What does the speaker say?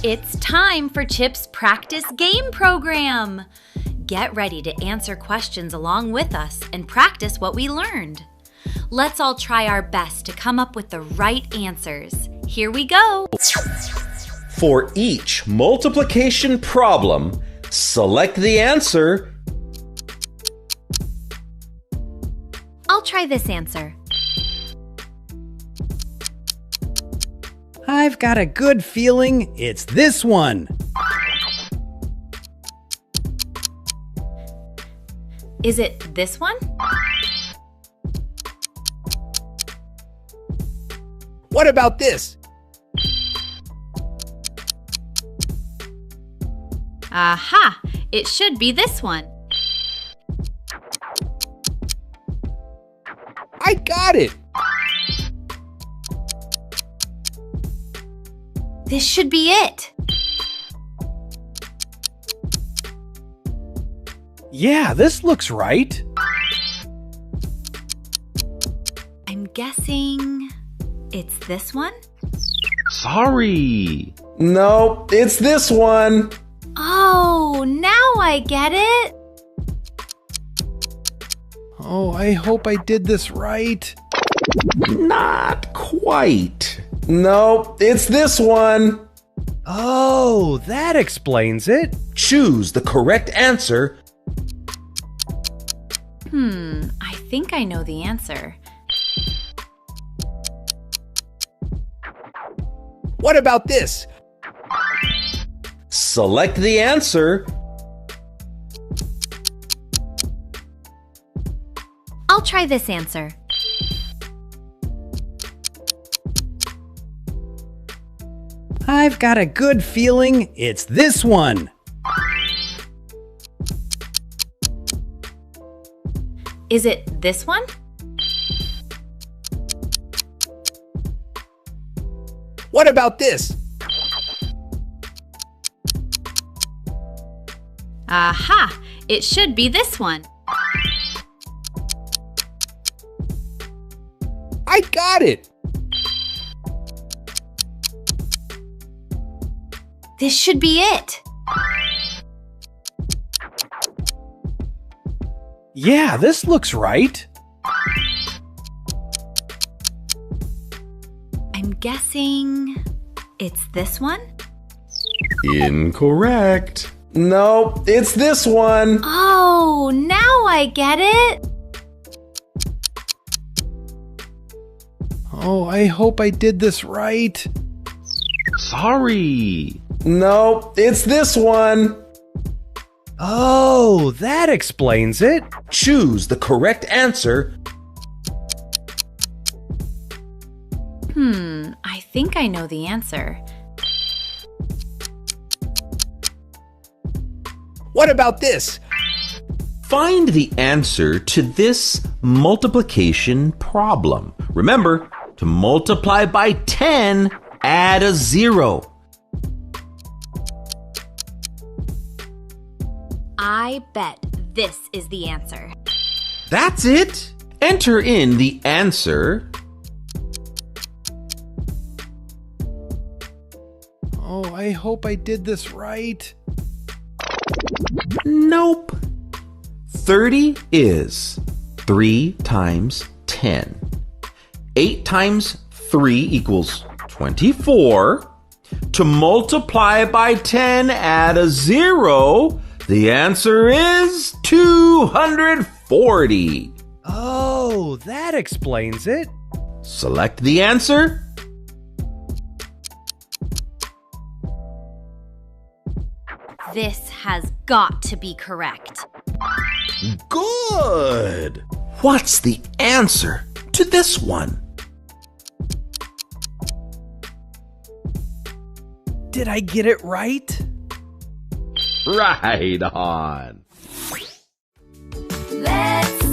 It's time for Chip's practice game program. Get ready to answer questions along with us and practice what we learned. Let's all try our best to come up with the right answers. Here we go. For each multiplication problem, select the answer. I'll try this answer. I've got a good feeling it's this one. Is it this one? What about this? Aha! It should be this one. I got it! This should be it. Yeah, this looks right. I'm guessing it's this one? Sorry. No, it's this one. Oh, now I get it. Oh, I hope I did this right. Not quite. No, it's this one. Oh, that explains it. Choose the correct answer. I think I know the answer. What about this? Select the answer. I'll try this answer. I've got a good feeling it's this one. Is it this one? What about this? Aha! It should be this one. I got it! This should be it. Yeah, this looks right. I'm guessing it's this one? Incorrect. No, it's this one. Oh, now I get it. Oh, I hope I did this right. Sorry. No, it's this one. Oh, that explains it. Choose the correct answer. I think I know the answer. What about this? Find the answer to this multiplication problem. Remember, to multiply by 10, add a 0. I bet this is the answer. That's it. Enter in the answer. Oh, I hope I did this right. Nope. 30 is 3 times 10. 8 times 3 equals 24. To multiply by 10, add a 0. The answer is 240. Oh, that explains it. Select the answer. This has got to be correct. Good. What's the answer to this one? Did I get it right? Right on. Let's